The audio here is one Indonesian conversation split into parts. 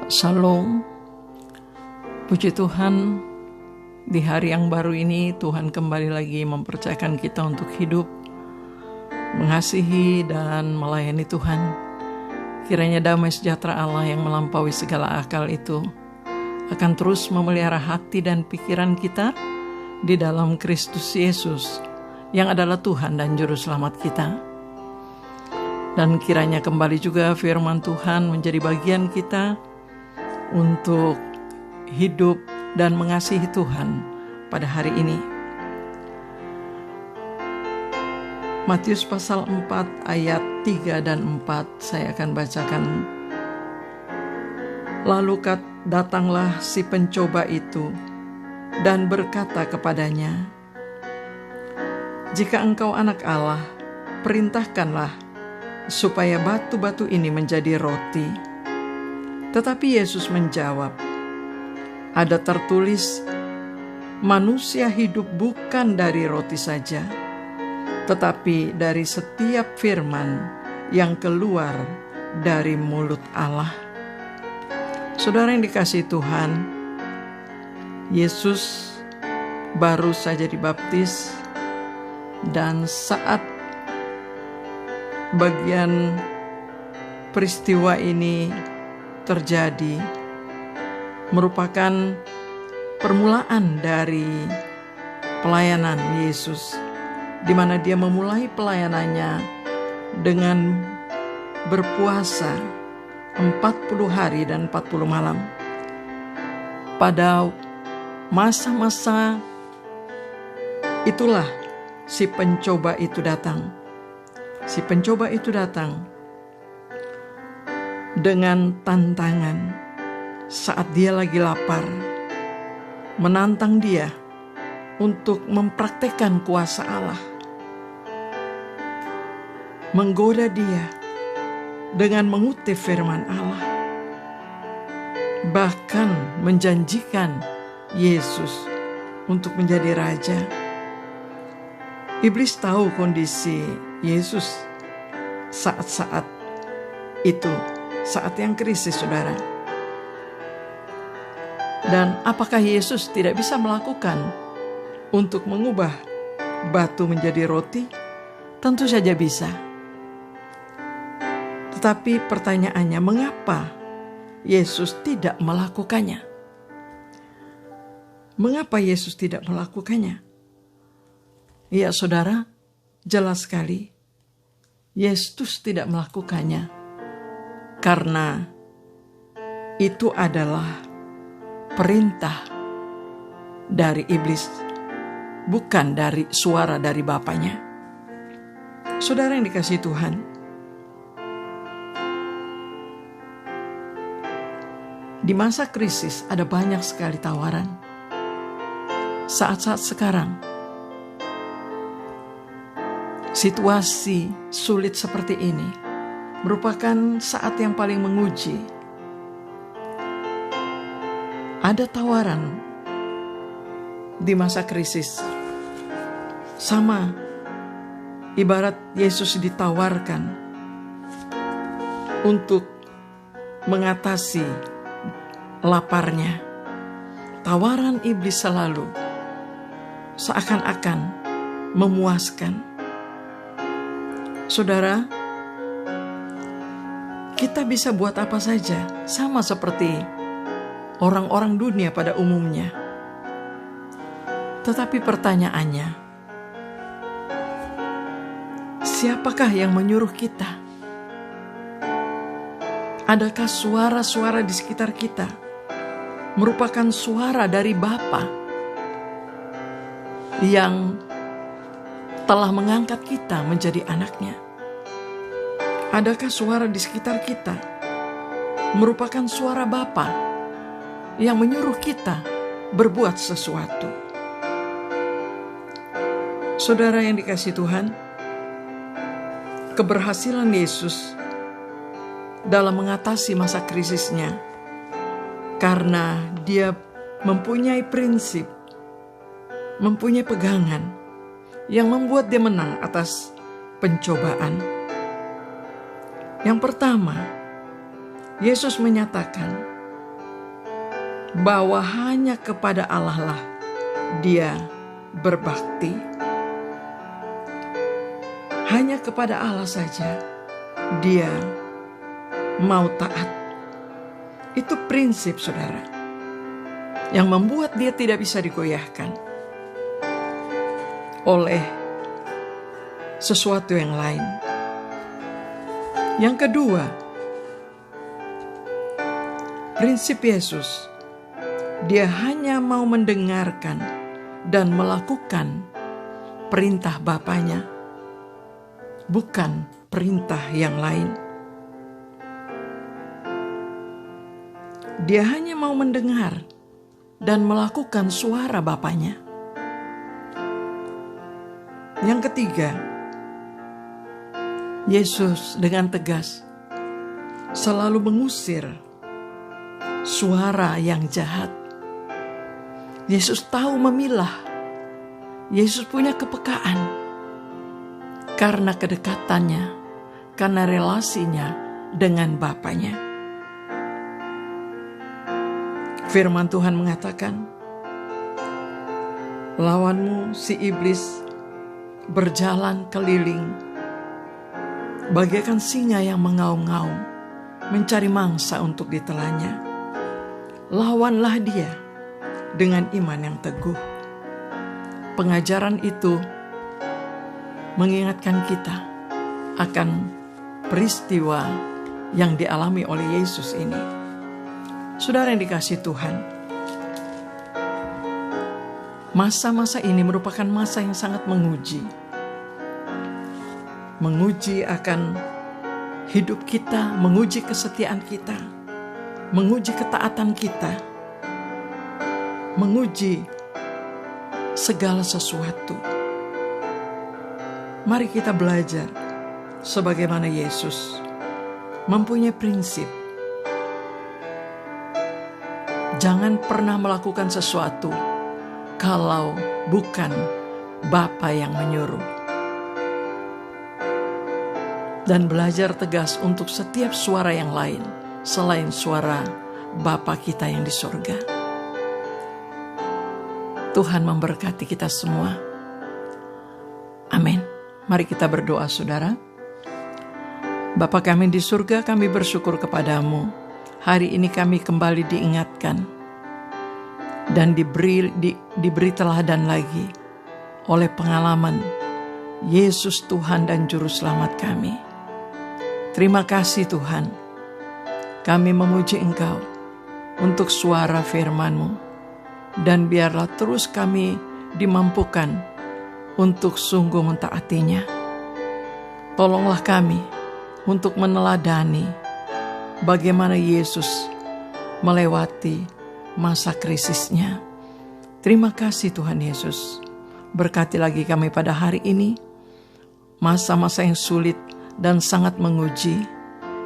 Shalom, puji Tuhan, di hari yang baru ini Tuhan kembali lagi mempercayakan kita untuk hidup, mengasihi dan melayani Tuhan. Kiranya damai sejahtera Allah yang melampaui segala akal itu akan terus memelihara hati dan pikiran kita di dalam Kristus Yesus yang adalah Tuhan dan Juru Selamat kita. Dan kiranya kembali juga firman Tuhan menjadi bagian kita untuk hidup dan mengasihi Tuhan pada hari ini. Matius pasal 4 ayat 3 dan 4 saya akan bacakan. Lalu datanglah si pencoba itu dan berkata kepadanya, "Jika engkau anak Allah, perintahkanlah supaya batu-batu ini menjadi roti." Tetapi Yesus menjawab, "Ada tertulis, manusia hidup bukan dari roti saja, tetapi dari setiap firman yang keluar dari mulut Allah." Saudara yang dikasihi Tuhan, Yesus baru saja dibaptis, dan saat bagian peristiwa ini terjadi merupakan permulaan dari pelayanan Yesus, di mana dia memulai pelayanannya dengan berpuasa 40 hari dan 40 malam. Pada masa-masa itulah si pencoba itu datang. Si pencoba itu datang dengan tantangan saat dia lagi lapar, menantang dia untuk mempraktekkan kuasa Allah, menggoda dia dengan mengutip firman Allah, bahkan menjanjikan Yesus untuk menjadi raja. Iblis tahu kondisi Yesus saat-saat itu, saat yang krisis, saudara. Dan apakah Yesus tidak bisa melakukan untuk mengubah batu menjadi roti? Tentu saja bisa. Tetapi pertanyaannya, mengapa Yesus tidak melakukannya? Mengapa Yesus tidak melakukannya? Ya, saudara, jelas sekali Yesus tidak melakukannya karena itu adalah perintah dari iblis, bukan dari suara dari Bapaknya. Saudara yang dikasihi Tuhan, di masa krisis ada banyak sekali tawaran. Saat-saat sekarang, situasi sulit seperti ini merupakan saat yang paling menguji. Ada tawaran di masa krisis, sama ibarat Yesus ditawarkan untuk mengatasi laparnya. Tawaran iblis selalu seakan-akan memuaskan. Saudara, kita bisa buat apa saja, sama seperti orang-orang dunia pada umumnya. Tetapi pertanyaannya, siapakah yang menyuruh kita? Adakah suara-suara di sekitar kita merupakan suara dari Bapa yang telah mengangkat kita menjadi anaknya? Adakah suara di sekitar kita merupakan suara Bapa yang menyuruh kita berbuat sesuatu? Saudara yang dikasihi Tuhan, keberhasilan Yesus dalam mengatasi masa krisisnya karena dia mempunyai prinsip, mempunyai pegangan yang membuat dia menang atas pencobaan. Yang pertama, Yesus menyatakan bahwa hanya kepada Allah lah dia berbakti. Hanya kepada Allah saja dia mau taat. Itu prinsip, saudara, yang membuat dia tidak bisa digoyahkan oleh sesuatu yang lain. Yang kedua, prinsip Yesus, dia hanya mau mendengarkan dan melakukan perintah Bapanya, bukan perintah yang lain. Dia hanya mau mendengar dan melakukan suara Bapanya. Yang ketiga, Yesus dengan tegas selalu mengusir suara yang jahat. Yesus tahu memilah. Yesus punya kepekaan karena kedekatannya, karena relasinya dengan Bapanya. Firman Tuhan mengatakan, lawanmu si iblis berjalan keliling bagaikan singa yang mengaum-ngaum, mencari mangsa untuk ditelannya. Lawanlah dia dengan iman yang teguh. Pengajaran itu mengingatkan kita akan peristiwa yang dialami oleh Yesus ini. Saudara yang dikasihi Tuhan, masa-masa ini merupakan masa yang sangat menguji akan hidup kita, menguji kesetiaan kita, menguji ketaatan kita, menguji segala sesuatu. Mari kita belajar sebagaimana Yesus mempunyai prinsip. Jangan pernah melakukan sesuatu kalau bukan Bapa yang menyuruh. Dan belajar tegas untuk setiap suara yang lain selain suara Bapa kita yang di surga. Tuhan memberkati kita semua. Amin. Mari kita berdoa, saudara. Bapa kami di surga, kami bersyukur kepadamu. Hari ini kami kembali diingatkan dan diberi teladan lagi oleh pengalaman Yesus Tuhan dan Juru Selamat kami. Terima kasih Tuhan, kami memuji Engkau untuk suara firman-Mu, dan biarlah terus kami dimampukan untuk sungguh mentaatinya. Tolonglah kami untuk meneladani bagaimana Yesus melewati masa krisisnya. Terima kasih Tuhan Yesus. Berkati lagi kami pada hari ini, masa-masa yang sulit dan sangat menguji.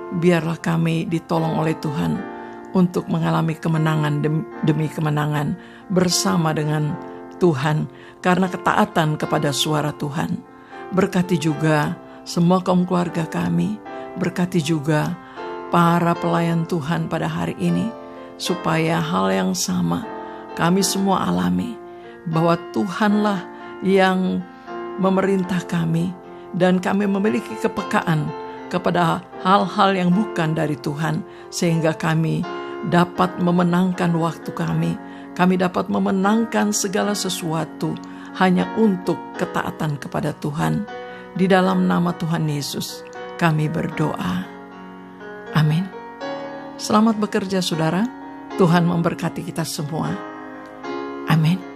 Biarlah kami ditolong oleh Tuhan untuk mengalami kemenangan demi kemenangan bersama dengan Tuhan karena ketaatan kepada suara Tuhan. Berkati juga semua kaum keluarga kami, berkati juga para pelayan Tuhan pada hari ini, supaya hal yang sama kami semua alami, bahwa Tuhanlah yang memerintah kami, dan kami memiliki kepekaan kepada hal-hal yang bukan dari Tuhan, sehingga kami dapat memenangkan waktu kami dapat memenangkan segala sesuatu hanya untuk ketaatan kepada Tuhan. Di dalam nama Tuhan Yesus kami berdoa. Amin. Selamat bekerja saudara. Tuhan memberkati kita semua. Amin.